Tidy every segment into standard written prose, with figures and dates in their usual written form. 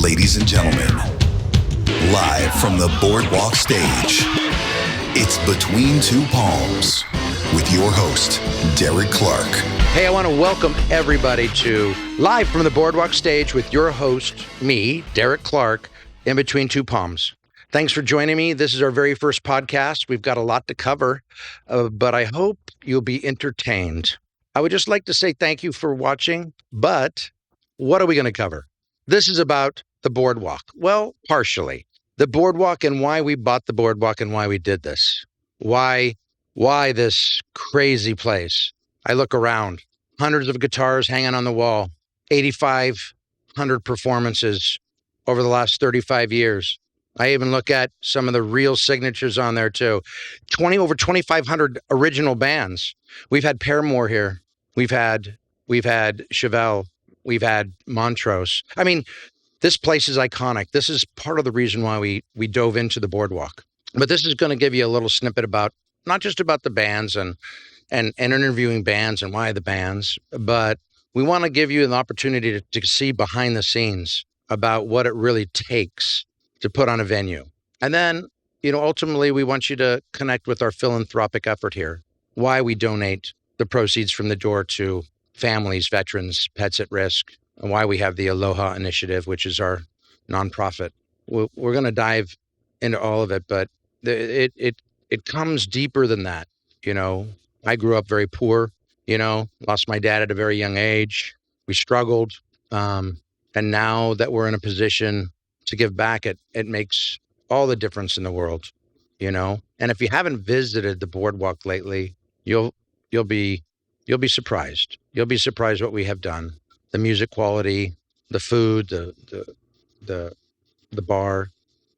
Ladies and gentlemen, live from the Boardwalk Stage, it's Between Two Palms with your host, Derek Clark. Hey, I want to welcome everybody to Live from the Boardwalk Stage with your host, me, Derek Clark, in Between Two Palms. Thanks for joining me. This is our very first podcast. We've got a lot to cover, but I hope you'll be entertained. I would just like to say thank you for watching, but what are we going to cover? This is about the Boardwalk. Well, partially. The Boardwalk and why we bought the Boardwalk and why we did this. Why this crazy place? I look around, hundreds of guitars hanging on the wall, 8,500 performances over the last 35 years. I even look at some of the real signatures on there too. Over 2,500 original bands. We've had Paramore here. We've had Chevelle. We've had Montrose. I mean, this place is iconic. This is part of the reason why we dove into the Boardwalk. But this is going to give you a little snippet about, not just about the bands and interviewing bands and why the bands, but we want to give you an opportunity to see behind the scenes about what it really takes to put on a venue. And then, ultimately we want you to connect with our philanthropic effort here, why we donate the proceeds from the door to families, veterans, pets at risk, and why we have the Aloha Initiative, which is our nonprofit. We're going to dive into all of it, but it comes deeper than that. I grew up very poor, lost my dad at a very young age. We struggled. And now that we're in a position to give back, it makes all the difference in the world, And if you haven't visited the Boardwalk lately, you'll be surprised. You'll be surprised what we have done. The music quality, the food, the bar,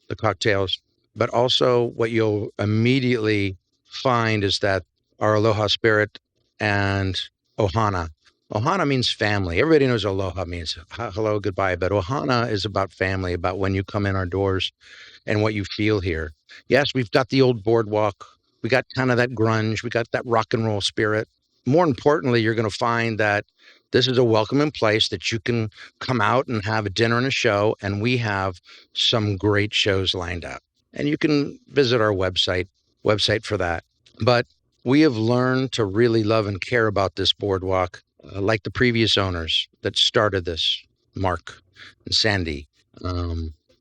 the cocktails, but also what you'll immediately find is that our Aloha spirit and Ohana. Ohana means family. Everybody knows Aloha means hello, goodbye, but Ohana is about family, about when you come in our doors and what you feel here. Yes, we've got the old Boardwalk. We got kind of that grunge. We got that rock and roll spirit. More importantly, you're going to find that this is a welcoming place that you can come out and have a dinner and a show, and we have some great shows lined up. And you can visit our website for that. But we have learned to really love and care about this Boardwalk, like the previous owners that started this, Mark and Sandy.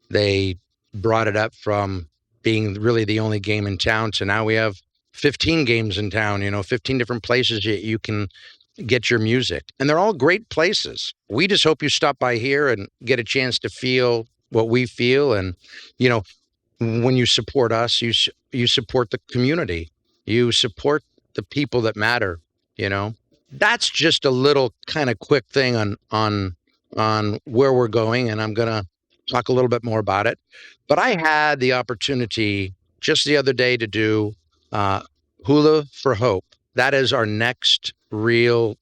They brought it up from being really the only game in town to now we have 15 games in town, 15 different places you can get your music. And they're all great places. We just hope you stop by here and get a chance to feel what we feel. And, when you support us, you support the community. You support the people that matter, That's just a little kind of quick thing on where we're going. And I'm going to talk a little bit more about it. But I had the opportunity just the other day to do Hula for Hope. That is our next real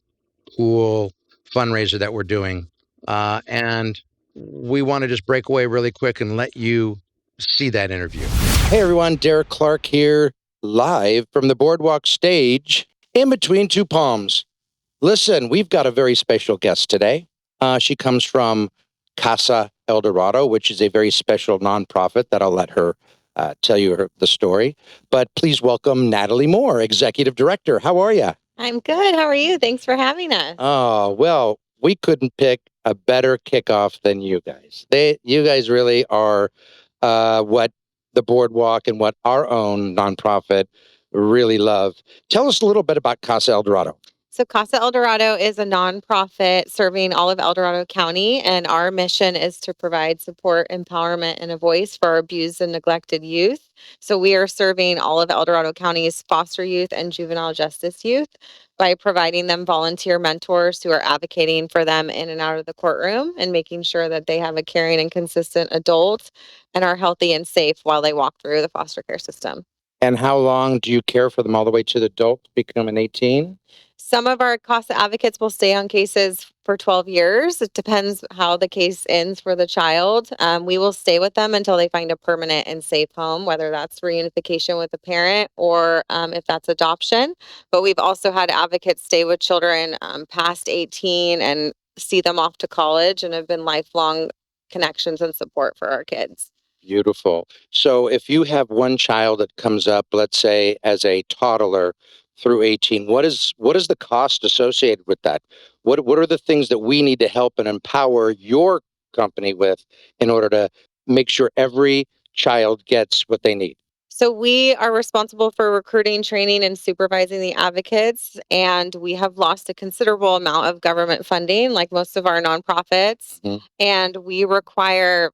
cool fundraiser that we're doing. And we want to just break away really quick and let you see that interview. Hey everyone, Derek Clark here, live from the Boardwalk Stage in Between Two Palms. Listen, we've got a very special guest today. She comes from CASA Dorado, which is a very special nonprofit that I'll let her tell you the story. But please welcome Natalie Moore, Executive Director. How are you? I'm good. How are you? Thanks for having us. Oh, well, we couldn't pick a better kickoff than you guys. You guys really are what the Boardwalk and what our own nonprofit really love. Tell us a little bit about CASA Dorado. So CASA Dorado is a nonprofit serving all of El Dorado County, and our mission is to provide support, empowerment, and a voice for our abused and neglected youth. So we are serving all of El Dorado County's foster youth and juvenile justice youth by providing them volunteer mentors who are advocating for them in and out of the courtroom and making sure that they have a caring and consistent adult and are healthy and safe while they walk through the foster care system. And how long do you care for them all the way to the adult becoming 18? Some of our CASA advocates will stay on cases for 12 years. It depends how the case ends for the child. We will stay with them until they find a permanent and safe home, whether that's reunification with a parent or if that's adoption. But we've also had advocates stay with children past 18 and see them off to college and have been lifelong connections and support for our kids. Beautiful. So if you have one child that comes up, let's say as a toddler through 18, what is the cost associated with that? What are the things that we need to help and empower your company with in order to make sure every child gets what they need? So we are responsible for recruiting, training, and supervising the advocates, and we have lost a considerable amount of government funding, like most of our nonprofits. Mhm. And we require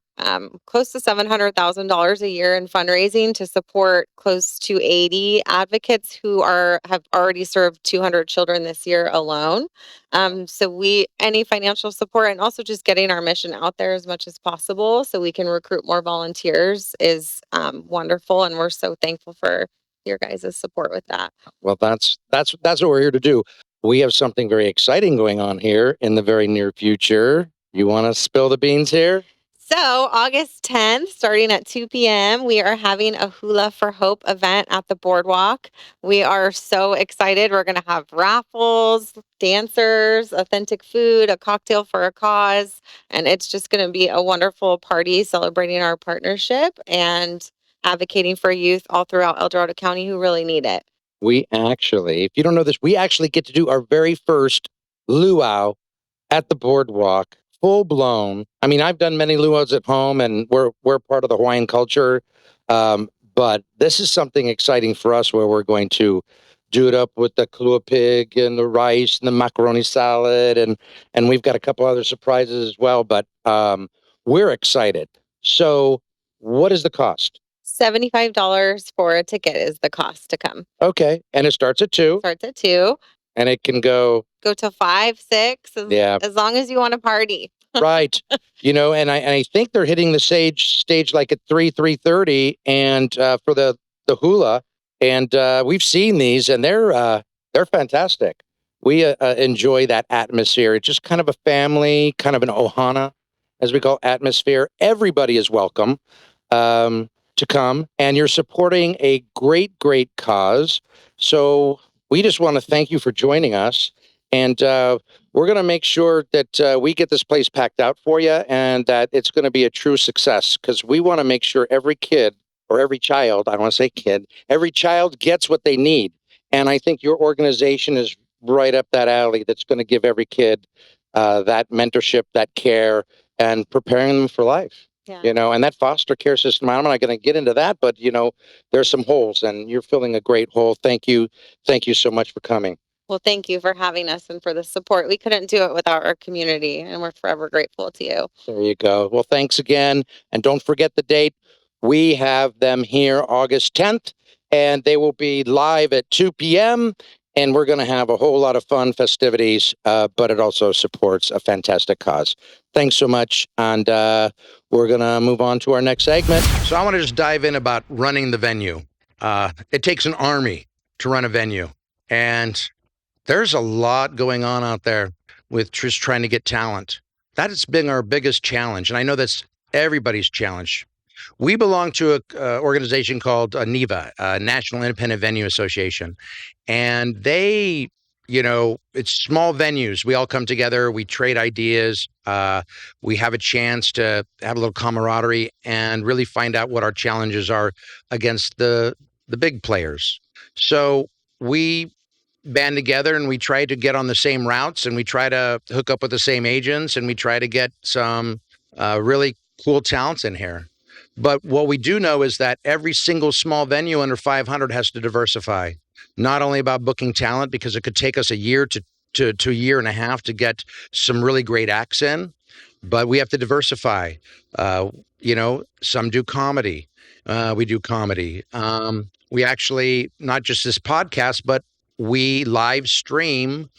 close to $700,000 a year in fundraising to support close to 80 advocates who have already served 200 children this year alone. Any financial support and also just getting our mission out there as much as possible so we can recruit more volunteers is wonderful. And we're so thankful for your guys' support with that. Well, that's what we're here to do. We have something very exciting going on here in the very near future. You want to spill the beans here? So, August 10th, starting at 2 p.m., we are having a Hula for Hope event at the Boardwalk. We are so excited. We're going to have raffles, dancers, authentic food, a cocktail for a cause, and it's just going to be a wonderful party celebrating our partnership and advocating for youth all throughout El Dorado County who really need it. If you don't know this, we actually get to do our very first luau at the Boardwalk, full blown. I mean, I've done many luau's at home, and we're part of the Hawaiian culture. But this is something exciting for us, where we're going to do it up with the kalua pig and the rice and the macaroni salad, and we've got a couple other surprises as well. But we're excited. So, what is the cost? $75 for a ticket is the cost to come. Okay, and it starts at 2, Starts at 2. and it can go to 5, 6, as long as you want to party. right. And I think they're hitting the stage like at 3:30, and for the hula, and we've seen these, and they're fantastic. We enjoy that atmosphere. It's just kind of a family, kind of an ohana, as we call atmosphere. Everybody is welcome to come, and you're supporting a great cause. So we just want to thank you for joining us. And we're going to make sure that we get this place packed out for you, and that it's going to be a true success, because we want to make sure every kid, or every child, I don't want to say kid, every child gets what they need. And I think your organization is right up that alley, that's going to give every kid that mentorship, that care, and preparing them for life. Yeah. And that foster care system, I'm not going to get into that, but, there's some holes, and you're filling a great hole. Thank you. Thank you so much for coming. Well, thank you for having us and for the support. We couldn't do it without our community, and we're forever grateful to you. There you go. Well, thanks again. And don't forget the date. We have them here August 10th, and they will be live at 2 p.m., and we're going to have a whole lot of fun festivities, but it also supports a fantastic cause. Thanks so much, and we're going to move on to our next segment. So I want to just dive in about running the venue. It takes an army to run a venue, and there's a lot going on out there with just trying to get talent. That has been our biggest challenge, and I know that's everybody's challenge. We belong to a organization called NIVA, National Independent Venue Association, and they, it's small venues. We all come together, we trade ideas, we have a chance to have a little camaraderie and really find out what our challenges are against the big players. So we band together, and we try to get on the same routes, and we try to hook up with the same agents, and we try to get some really cool talents in here. But what we do know is that every single small venue under 500 has to diversify, not only about booking talent, because it could take us a year to a year and a half to get some really great acts in, but we have to diversify. Some do comedy. We do comedy. We actually, not just this podcast, but we live stream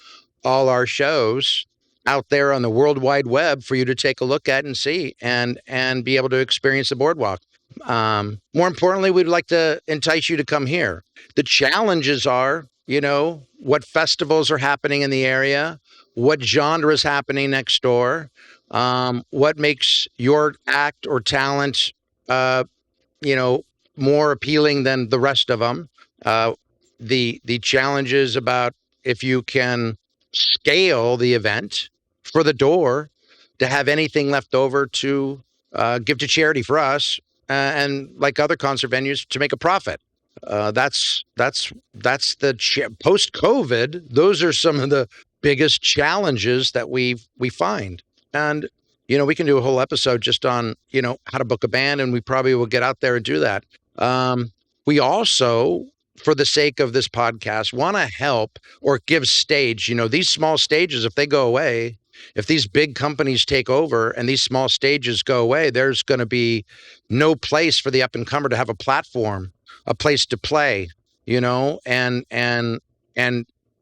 all our shows out there on the World Wide Web for you to take a look at and see, and be able to experience the Boardwalk. More importantly, we'd like to entice you to come here. The challenges are, what festivals are happening in the area, what genre is happening next door, what makes your act or talent, more appealing than the rest of them. The challenges about if you can scale the event for the door, to have anything left over to give to charity for us, and like other concert venues, to make a profit. That's the post COVID. Those are some of the biggest challenges that we find. And we can do a whole episode just on how to book a band, and we probably will get out there and do that. We also, for the sake of this podcast, want to help or give stage. These small stages, if they go away, if these big companies take over and these small stages go away, there's going to be no place for the up and comer to have a platform, a place to play, and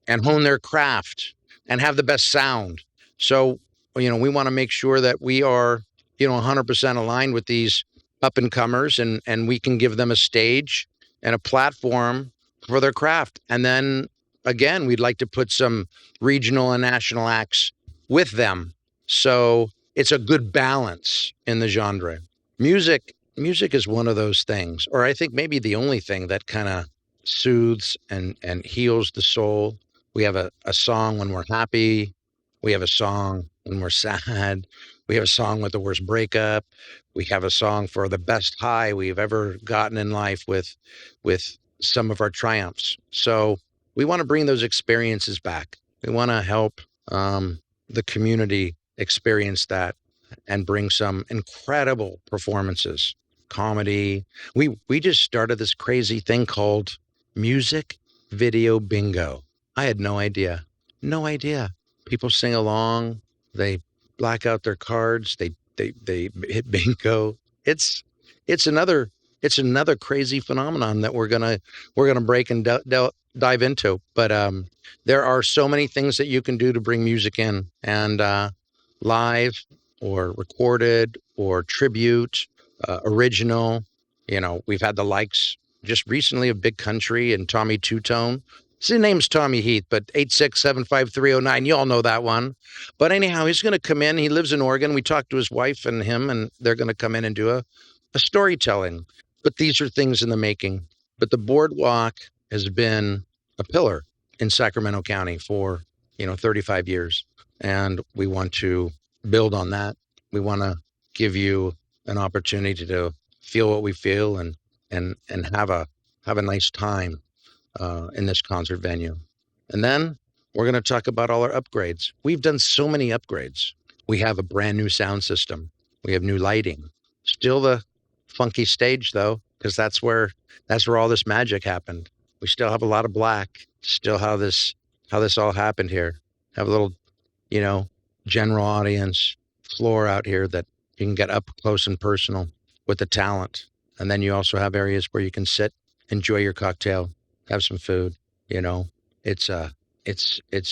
hone their craft and have the best sound. So, we want to make sure that we are, 100% aligned with these up and comers, and we can give them a stage and a platform for their craft. And then again, we'd like to put some regional and national acts with them. So it's a good balance in the genre. Music is one of those things, or I think maybe the only thing that kind of soothes and heals the soul. We have a song when we're happy. We have a song when we're sad. We have a song with the worst breakup. We have a song for the best high we've ever gotten in life with some of our triumphs. So we want to bring those experiences back. We want to help the community experience that and bring some incredible performances, comedy. We just started this crazy thing called music video bingo. I had no idea. No idea. People sing along, they black out their cards, they hit bingo. It's another crazy phenomenon that we're gonna break and dive into. But there are so many things that you can do to bring music in, and live or recorded or tribute, original. We've had the likes just recently of Big Country and Tommy Two Tone. His name's Tommy Heath, but 8675309, you all know that one. But anyhow, he's going to come in. He lives in Oregon. We talked to his wife and him, and they're going to come in and do a storytelling. But these are things in the making. But the Boardwalk has been a pillar in Sacramento County for 35 years, and we want to build on that. We want to give you an opportunity to feel what we feel and have a nice time in this concert venue. And then we're going to talk about all our upgrades. We've done so many upgrades. We have a brand new sound system. We have new lighting. Still the funky stage though, because that's where all this magic happened. We still have a lot of black. Still how this all happened here. Have a little, general audience floor out here that you can get up close and personal with the talent. And then you also have areas where you can sit, enjoy your cocktail, have some food. It's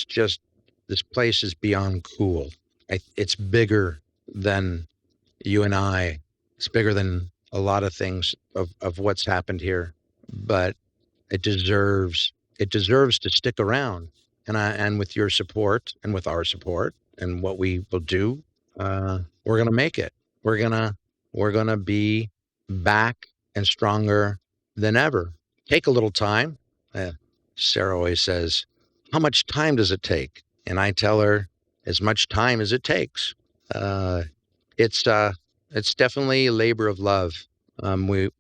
just, this place is beyond cool. It's bigger than you and I. It's bigger than a lot of things of what's happened here, but it deserves to stick around. And with your support and with our support and what we will do, we're going to make it. We're going to be back and stronger than ever. Take a little time. Sarah always says, how much time does it take? And I tell her, as much time as it takes. It's definitely a labor of love. We're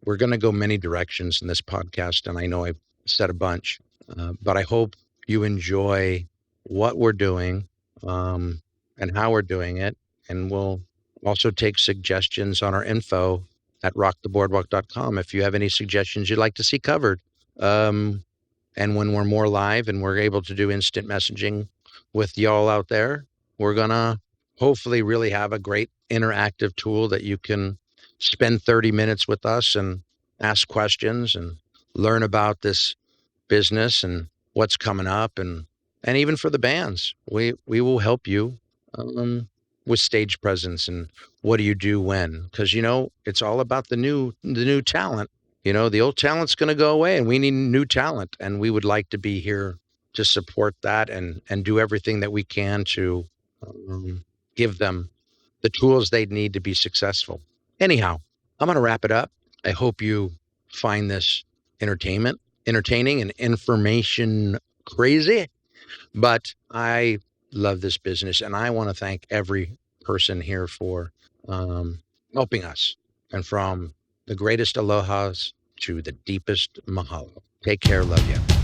going to go many directions in this podcast, and I know I've said a bunch, but I hope you enjoy what we're doing and how we're doing it, and we'll also take suggestions on our info at rocktheboardwalk.com if you have any suggestions you'd like to see covered. And when we're more live and we're able to do instant messaging with y'all out there, we're going to hopefully really have a great interactive tool that you can spend 30 minutes with us and ask questions and learn about this business and what's coming up. And even for the bands, we will help you with stage presence and what do you do when, because it's all about the new talent. The old talent's going to go away, and we need new talent, and we would like to be here to support that and do everything that we can to give them the tools they need to be successful. Anyhow, I'm going to wrap it up. I hope you find this entertaining and information crazy, but I love this business, and I want to thank every person here for helping us. And from the greatest alohas to the deepest mahalo. Take care. Love you.